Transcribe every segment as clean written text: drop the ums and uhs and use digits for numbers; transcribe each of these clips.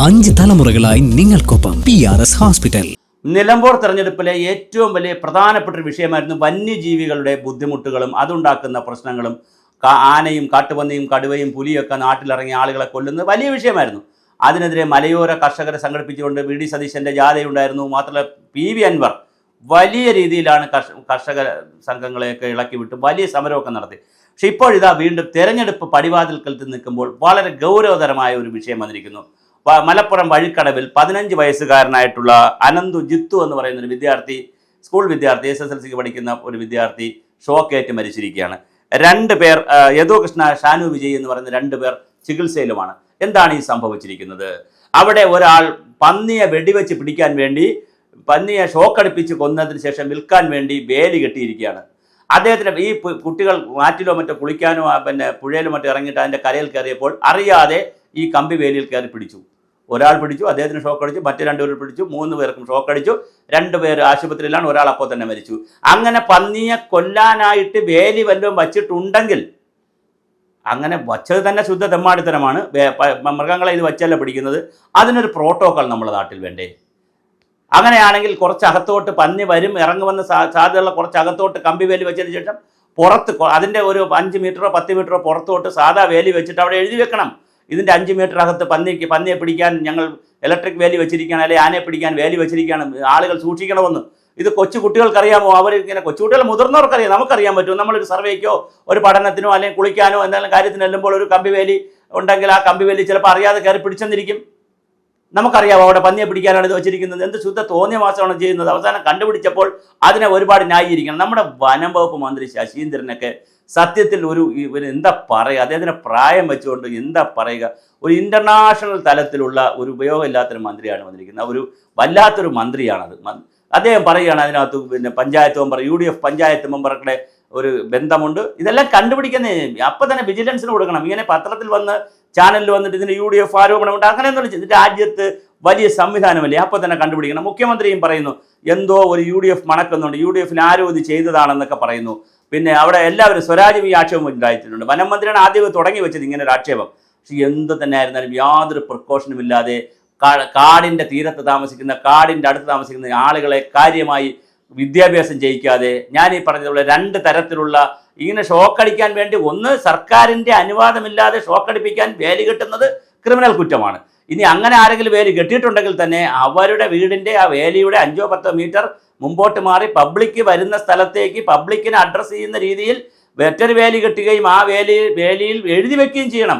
5 തലമുറകളായി നിങ്ങൾക്കൊപ്പം PRS hospital. Nilambur തെരഞ്ഞെടുപ്പിലെ ഏറ്റവും വലിയ പ്രധാനപ്പെട്ട ഒരു വിഷയമായിരുന്നു വന്യജീവികളുടെ ബുദ്ധിമുട്ടുകളും അതുണ്ടാക്കുന്ന പ്രശ്നങ്ങളും. ആനയും കാട്ടുപന്നിയും കടുവയും പുലിയൊക്കെ നാട്ടിലിറങ്ങിയ ആളുകളെ കൊല്ലുന്നത് വലിയ വിഷയമായിരുന്നു. അതിനെതിരെ മലയോര കർഷകരെ സംഘടിപ്പിച്ചുകൊണ്ട് VD സതീശൻ്റെ ജാഥയുണ്ടായിരുന്നു. മാത്രമല്ല PV അൻവർ വലിയ രീതിയിലാണ് കർഷക സംഘങ്ങളെയൊക്കെ ഇളക്കി വിട്ട് വലിയ സമരമൊക്കെ നടത്തി. പക്ഷെ ഇപ്പോഴിതാ വീണ്ടും തെരഞ്ഞെടുപ്പ് പടിവാതിൽക്കൽ നിൽക്കുമ്പോൾ വളരെ ഗൗരവതരമായ ഒരു വിഷയം വന്നിരിക്കുന്നു. മലപ്പുറം വഴിക്കടവിൽ 15 വയസ്സുകാരനായിട്ടുള്ള അനന്തു ജിത്തു എന്ന് പറയുന്ന ഒരു വിദ്യാർത്ഥി, സ്കൂൾ വിദ്യാർത്ഥി, SSLCക്ക് പഠിക്കുന്ന ഒരു വിദ്യാർത്ഥി ഷോക്കേറ്റ് മരിച്ചിരിക്കുകയാണ്. 2 പേർ, യദുകൃഷ്ണ, ഷാനു വിജയ് എന്ന് പറയുന്ന 2 പേർ ചികിത്സയിലുമാണ്. എന്താണ് ഈ സംഭവിച്ചിരിക്കുന്നത്? അവിടെ ഒരാൾ പന്നിയെ വെടിവെച്ച് പിടിക്കാൻ വേണ്ടി, പന്നിയെ ഷോക്കടിപ്പിച്ച് കൊന്നതിന് ശേഷം വിൽക്കാൻ വേണ്ടി വേലി കെട്ടിയിരിക്കുകയാണ്. അദ്ദേഹത്തിന് ഈ കുട്ടികൾ ആറ്റിലോ മറ്റോ കുളിക്കാനോ പുഴയിലോ മറ്റോ ഇറങ്ങിയിട്ട് അതിൻ്റെ കരയിൽ കയറിയപ്പോൾ അറിയാതെ ഈ കമ്പി വേലിയിൽ കയറി പിടിച്ചു. ഒരാൾ പിടിച്ചു, അദ്ദേഹത്തിന് ഷോക്കടിച്ചു. മറ്റു 2 പേർ പിടിച്ചു. 3 പേർക്കും ഷോക്കടിച്ചു. 2 പേർ ആശുപത്രിയിലാണ്. ഒരാൾ അപ്പോൾ തന്നെ മരിച്ചു. അങ്ങനെ പന്നിയെ കൊല്ലാനായിട്ട് വേലി വല്ലതും വച്ചിട്ടുണ്ടെങ്കിൽ, അങ്ങനെ വച്ചത് തന്നെ ശുദ്ധ തെമ്മാടിത്തരമാണ്. മൃഗങ്ങളെ ഇത് വച്ചല്ല പിടിക്കുന്നത്. അതിനൊരു പ്രോട്ടോക്കോൾ നമ്മുടെ നാട്ടിൽ വേണ്ടേ? അങ്ങനെയാണെങ്കിൽ കുറച്ചകത്തോട്ട് പന്നി വരും, ഇറങ്ങുമെന്ന് സാധ്യതയുള്ള കുറച്ചകത്തോട്ട് കമ്പി വേലി വെച്ചതിന് ശേഷം പുറത്ത് അതിൻ്റെ ഒരു 5 മീറ്ററോ 10 മീറ്ററോ പുറത്തോട്ട് സാധാ വേലി വെച്ചിട്ട് അവിടെ എഴുതി വെക്കണം, ഇതിൻ്റെ 5 മീറ്റർ അകത്ത് പന്നിയെ പിടിക്കാൻ ഞങ്ങൾ ഇലക്ട്രിക് വേലി വെച്ചിരിക്കുകയാണ്, അല്ലെങ്കിൽ ആനയെ പിടിക്കാൻ വേലി വെച്ചിരിക്കുകയാണ്, ആളുകൾ സൂക്ഷിക്കണമെന്ന്. ഇത് കൊച്ചു കുട്ടികൾക്കറിയാമോ? അവർ കൊച്ചുകുട്ടികൾ, മുതിർന്നവർക്കറിയാം, നമുക്കറിയാൻ പറ്റും. നമ്മളൊരു സർവേക്കോ ഒരു പഠനത്തിനോ അല്ലെങ്കിൽ കുളിക്കാനോ എന്തെങ്കിലും കാര്യത്തിന് ചെല്ലുമ്പോൾ ഒരു കമ്പി വേലി ഉണ്ടെങ്കിൽ ആ കമ്പി വേലി ചിലപ്പോൾ അറിയാതെ കയറി പിടിച്ചെന്നിരിക്കും. നമുക്കറിയാമോ അവിടെ പന്നിയെ പിടിക്കാനാണ് ഇത് വെച്ചിരിക്കുന്നത്? എന്ത് ശുദ്ധ തോന്നിയ മാസമാണ് ചെയ്യുന്നത്. അവസാനം കണ്ടുപിടിച്ചപ്പോൾ അതിനെ ഒരുപാട് ന്യായീകരിക്കണം. നമ്മുടെ വനം വകുപ്പ് മന്ത്രി ശശീന്ദ്രനൊക്കെ സത്യത്തിൽ ഒരു എന്താ പറയുക, അദ്ദേഹത്തിന് പ്രായം വെച്ചുകൊണ്ട് എന്താ പറയുക, ഒരു ഇൻ്റർനാഷണൽ തലത്തിലുള്ള ഒരു ഉപയോഗമില്ലാത്തൊരു മന്ത്രിയാണ് വന്നിരിക്കുന്നത്. ഒരു വല്ലാത്തൊരു മന്ത്രിയാണത്. അദ്ദേഹം പറയുകയാണ് അതിനകത്ത് പഞ്ചായത്ത് മെമ്പർ, UDF പഞ്ചായത്ത് മെമ്പറുടെ ഒരു ബന്ധമുണ്ട്. ഇതെല്ലാം കണ്ടുപിടിക്കുന്നേ അപ്പം തന്നെ വിജിലൻസിന് കൊടുക്കണം. ഇങ്ങനെ പത്രത്തിൽ വന്ന് ചാനലിൽ വന്നിട്ട് ഇതിന് UDF ആരോപണമുണ്ട് അങ്ങനെയൊന്നും ഇത് രാജ്യത്ത് വലിയ സംവിധാനമല്ലേ, അപ്പം തന്നെ കണ്ടുപിടിക്കണം. മുഖ്യമന്ത്രിയും പറയുന്നു എന്തോ ഒരു UDF മണക്കുന്നുണ്ട്, UDFന് ആരോ ഇത് ചെയ്തതാണെന്നൊക്കെ പറയുന്നു. പിന്നെ അവിടെ എല്ലാവരും സ്വരാജും ഈ ആക്ഷേപം ഉണ്ടായിട്ടുണ്ട്. വനം മന്ത്രിയാണ് ആദ്യം തുടങ്ങി വെച്ചത് ഇങ്ങനെ ഒരു ആക്ഷേപം. പക്ഷെ എന്ത് തന്നെ ആയിരുന്നാലും യാതൊരു പ്രിക്കോഷനും ഇല്ലാതെ കാടിൻ്റെ തീരത്ത് താമസിക്കുന്ന, കാടിൻ്റെ അടുത്ത് താമസിക്കുന്ന ആളുകളെ കാര്യമായി വിദ്യാഭ്യാസം ചെയ്യിക്കാതെ, ഞാൻ ഈ പറഞ്ഞതുപോലെ 2 തരത്തിലുള്ള ഇങ്ങനെ ഷോക്കടിക്കാൻ വേണ്ടി, ഒന്ന് സർക്കാരിൻ്റെ അനുവാദമില്ലാതെ ഷോക്കടിപ്പിക്കാൻ വേലി കെട്ടുന്നത് ക്രിമിനൽ കുറ്റമാണ്. ഇനി അങ്ങനെ ആരെങ്കിലും വേലി കെട്ടിയിട്ടുണ്ടെങ്കിൽ തന്നെ അവരുടെ വീടിൻ്റെ ആ വേലിയുടെ 5-10 മീറ്റർ മുമ്പോട്ട് മാറി പബ്ലിക് വരുന്ന സ്ഥലത്തേക്ക് പബ്ലിക്കിനെ അഡ്രസ്സ് ചെയ്യുന്ന രീതിയിൽ മറ്റൊരു വേലി കെട്ടുകയും ആ വേലിയിൽ എഴുതി വെക്കുകയും ചെയ്യണം.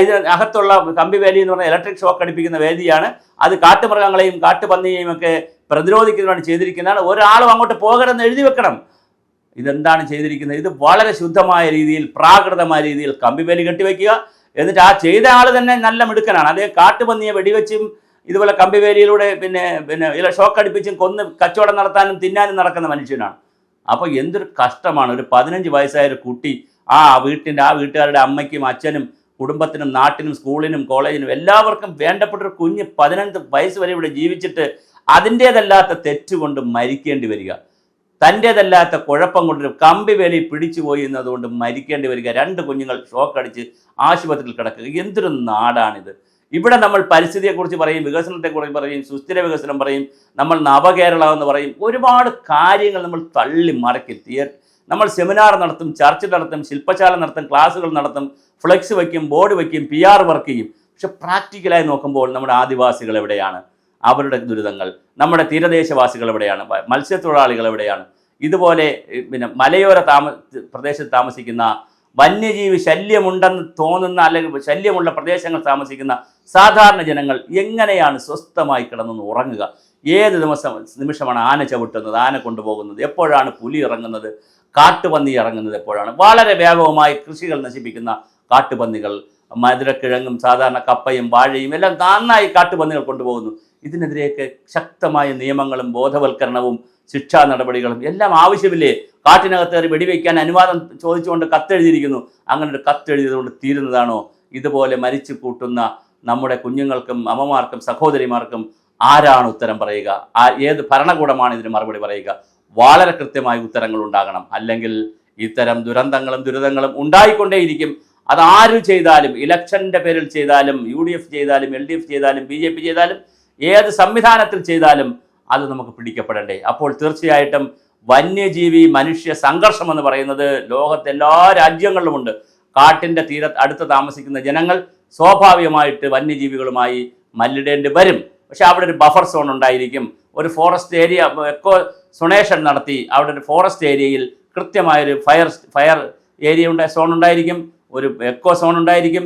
ഇത് അകത്തുള്ള കമ്പി വേലി എന്ന് പറഞ്ഞാൽ ഇലക്ട്രിക് ഷോക്ക് അടിപ്പിക്കുന്ന വേദിയാണ്. അത് കാട്ടുമൃഗങ്ങളെയും കാട്ടുപന്നിയെയും ഒക്കെ പ്രതിരോധിക്കുന്നതാണ് ചെയ്തിരിക്കുന്നതാണ്. ഒരാളും അങ്ങോട്ട് പോകരുതെന്ന് എഴുതി വെക്കണം. ഇതെന്താണ് ചെയ്തിരിക്കുന്നത്? ഇത് വളരെ ശുദ്ധമായ രീതിയിൽ, പ്രാകൃതമായ രീതിയിൽ കമ്പി വേലി കെട്ടിവെക്കുക. എന്നിട്ട് ആ ചെയ്ത ആൾ തന്നെ നല്ല മിടുക്കനാണ്. അദ്ദേഹം കാട്ടുപന്നിയെ വെടിവെച്ചും ഇതുപോലെ കമ്പി വേലിയിലൂടെ പിന്നെ ഷോക്ക് അടിപ്പിച്ചും കൊന്ന് കച്ചവടം നടത്താനും തിന്നാനും നടക്കുന്ന മനുഷ്യനാണ്. അപ്പോൾ എന്തൊരു കഷ്ടമാണ്. ഒരു 15 വയസ്സായ ഒരു കുട്ടി ആ വീട്ടുകാരുടെ അമ്മയ്ക്കും അച്ഛനും കുടുംബത്തിനും നാട്ടിനും സ്കൂളിനും കോളേജിനും എല്ലാവർക്കും വേണ്ടപ്പെട്ടൊരു കുഞ്ഞ് 15 വയസ്സ് വരെ ഇവിടെ ജീവിച്ചിട്ട് അതിൻ്റേതല്ലാത്ത തെറ്റുകൊണ്ട് മരിക്കേണ്ടി വരിക, തൻ്റേതല്ലാത്ത കുഴപ്പം കൊണ്ടൊരു കമ്പി വേലി പിടിച്ചുപോയി എന്നതുകൊണ്ട് മരിക്കേണ്ടി വരിക, 2 കുഞ്ഞുങ്ങൾ ഷോക്കടിച്ച് ആശുപത്രിയിൽ കിടക്കുക. എന്തൊരു നാടാണിത്! ഇവിടെ നമ്മൾ പരിസ്ഥിതിയെക്കുറിച്ച് പറയും, വികസനത്തെക്കുറിച്ച് പറയും, സുസ്ഥിര വികസനം പറയും, നമ്മൾ നവകേരളം എന്ന് പറയും, ഒരുപാട് കാര്യങ്ങൾ നമ്മൾ തള്ളി മറക്കി. നമ്മൾ സെമിനാർ നടത്തും, ചർച്ച നടത്തും, ശില്പശാല നടത്തും, ക്ലാസ്സുകൾ നടത്തും, ഫ്ലെക്സ് വയ്ക്കും, ബോർഡ് വയ്ക്കും, PR വർക്ക് ചെയ്യും. പക്ഷെ പ്രാക്ടിക്കലായി നോക്കുമ്പോൾ നമ്മുടെ ആദിവാസികൾ എവിടെയാണ്? അവരുടെ ദുരിതങ്ങൾ, നമ്മുടെ തീരദേശവാസികൾ എവിടെയാണ്? മത്സ്യത്തൊഴിലാളികൾ എവിടെയാണ്? ഇതുപോലെ മലയോര പ്രദേശത്ത് താമസിക്കുന്ന, വന്യജീവി ശല്യമുണ്ടെന്ന് തോന്നുന്ന അല്ലെങ്കിൽ ശല്യമുള്ള പ്രദേശങ്ങൾ താമസിക്കുന്ന സാധാരണ ജനങ്ങൾ എങ്ങനെയാണ് സ്വസ്ഥമായി കിടന്നൊന്ന് ഉറങ്ങുക? ഏത് നിമിഷമാണ് ആന ചവിട്ടുന്നത്, ആന കൊണ്ടുപോകുന്നത്, എപ്പോഴാണ് പുലി ഇറങ്ങുന്നത്, കാട്ടുപന്നി ഇറങ്ങുന്നത് എപ്പോഴാണ്? വളരെ വ്യാപകമായി കൃഷികൾ നശിപ്പിക്കുന്ന കാട്ടുപന്നികൾ, മധുരക്കിഴങ്ങും സാധാരണ കപ്പയും വാഴയും എല്ലാം നന്നായി കാട്ടുപന്നികൾ കൊണ്ടുപോകുന്നു. ഇതിനെതിരെയൊക്കെ ശക്തമായ നിയമങ്ങളും ബോധവൽക്കരണവും ശിക്ഷാ നടപടികളും എല്ലാം ആവശ്യമില്ലേ? കാട്ടിനകത്ത് കയറി വെടിവെക്കാൻ അനുവാദം ചോദിച്ചുകൊണ്ട് കത്തെഴുതിയിരിക്കുന്നു. അങ്ങനെ ഒരു കത്തെഴുതിയതുകൊണ്ട് തീരുന്നതാണോ? ഇതുപോലെ മരിച്ചു കൂട്ടുന്ന നമ്മുടെ കുഞ്ഞുങ്ങൾക്കും അമ്മമാർക്കും സഹോദരിമാർക്കും ആരാണ് ഉത്തരം പറയുക? ഏത് ഭരണകൂടമാണ് ഇതിന് മറുപടി പറയുക? വളരെ കൃത്യമായ ഉത്തരങ്ങൾ ഉണ്ടാകണം. അല്ലെങ്കിൽ ഇത്തരം ദുരന്തങ്ങളും ദുരിതങ്ങളും ഉണ്ടായിക്കൊണ്ടേയിരിക്കും. അത് ആര് ചെയ്താലും, ഇലക്ഷൻ്റെ പേരിൽ ചെയ്താലും, UDF ചെയ്താലും, LDF ചെയ്താലും, BJP ചെയ്താലും, ഏത് സംവിധാനത്തിൽ ചെയ്താലും അത് നമുക്ക് പിടിക്കപ്പെടണ്ടേ? അപ്പോൾ തീർച്ചയായിട്ടും വന്യജീവി മനുഷ്യ സംഘർഷം എന്ന് പറയുന്നത് ലോകത്തെ എല്ലാ രാജ്യങ്ങളിലുമുണ്ട്. കാട്ടിൻ്റെ അടുത്ത് താമസിക്കുന്ന ജനങ്ങൾ സ്വാഭാവികമായിട്ട് വന്യജീവികളുമായി മല്ലിടേണ്ടി വരും. പക്ഷെ അവിടെ ഒരു ബഫർ സോൺ ഉണ്ടായിരിക്കും, ഒരു ഫോറസ്റ്റ് ഏരിയ എക്കോ സൊണേഷൻ നടത്തി അവിടെ ഒരു ഫോറസ്റ്റ് ഏരിയയിൽ കൃത്യമായൊരു ഫയർ ഏരിയ സോൺ ഉണ്ടായിരിക്കും, ഒരു എക്കോ സോൺ ഉണ്ടായിരിക്കും,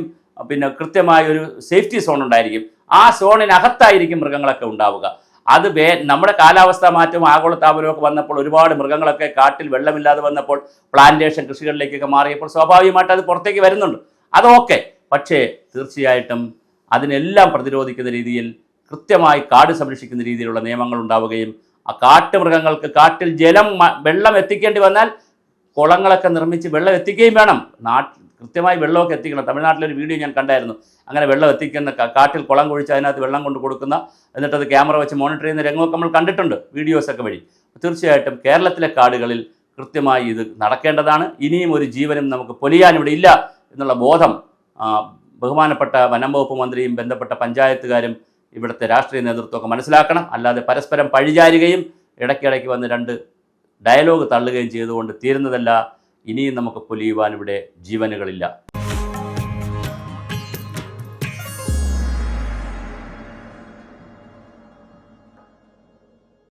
പിന്നെ കൃത്യമായൊരു സേഫ്റ്റി സോൺ ഉണ്ടായിരിക്കും. ആ സോണിനകത്തായിരിക്കും മൃഗങ്ങളൊക്കെ ഉണ്ടാവുക. അത് നമ്മുടെ കാലാവസ്ഥാ മാറ്റവും ആഗോളതാപനവും ഒക്കെ വന്നപ്പോൾ ഒരുപാട് മൃഗങ്ങളൊക്കെ കാട്ടിൽ വെള്ളമില്ലാതെ വന്നപ്പോൾ പ്ലാന്റേഷൻ കൃഷികളിലേക്കൊക്കെ മാറിയപ്പോൾ സ്വാഭാവികമായിട്ട് അത് പുറത്തേക്ക് വരുന്നുണ്ട്. അതൊക്കെ പക്ഷേ തീർച്ചയായിട്ടും അതിനെല്ലാം പ്രതിരോധിക്കുന്ന രീതിയിൽ കൃത്യമായി കാട് സംരക്ഷിക്കുന്ന രീതിയിലുള്ള നിയമങ്ങൾ ഉണ്ടാവുകയും ആ കാട്ടുമൃഗങ്ങൾക്ക് കാട്ടിൽ വെള്ളം എത്തിക്കേണ്ടി വന്നാൽ കുളങ്ങളൊക്കെ നിർമ്മിച്ച് വെള്ളം എത്തിക്കുകയും വേണം. കൃത്യമായി വെള്ളമൊക്കെ എത്തിക്കണം. തമിഴ്നാട്ടിലൊരു വീഡിയോ ഞാൻ കണ്ടായിരുന്നു. അങ്ങനെ വെള്ളം എത്തിക്കുന്ന, കാട്ടിൽ കുളം കുഴിച്ച് അതിനകത്ത് വെള്ളം കൊണ്ട് കൊടുക്കുന്ന, എന്നിട്ടത് ക്യാമറ വെച്ച് മോണിറ്റർ ചെയ്യുന്ന രംഗമൊക്കെ നമ്മൾ കണ്ടിട്ടുണ്ട് വീഡിയോസൊക്കെ വഴി. തീർച്ചയായിട്ടും കേരളത്തിലെ കാടുകളിൽ കൃത്യമായി ഇത് നടക്കേണ്ടതാണ്. ഇനിയും ഒരു ജീവനും നമുക്ക് പൊലിയാൻ ഇവിടെ ഇല്ല എന്നുള്ള ബോധം ബഹുമാനപ്പെട്ട വനം വകുപ്പ് മന്ത്രിയും ബന്ധപ്പെട്ട പഞ്ചായത്തുകാരും ഇവിടുത്തെ രാഷ്ട്രീയ നേതൃത്വമൊക്കെ മനസ്സിലാക്കണം. അല്ലാതെ പരസ്പരം പഴിചാരുകയും ഇടയ്ക്കിടയ്ക്ക് വന്ന് രണ്ട് ഡയലോഗ് തള്ളുകയും ചെയ്തുകൊണ്ട് തീരുന്നതല്ല. ഇനിയും നമുക്ക് പൊലിയുവാൻ ഇവിടെ ജീവനുകളില്ല.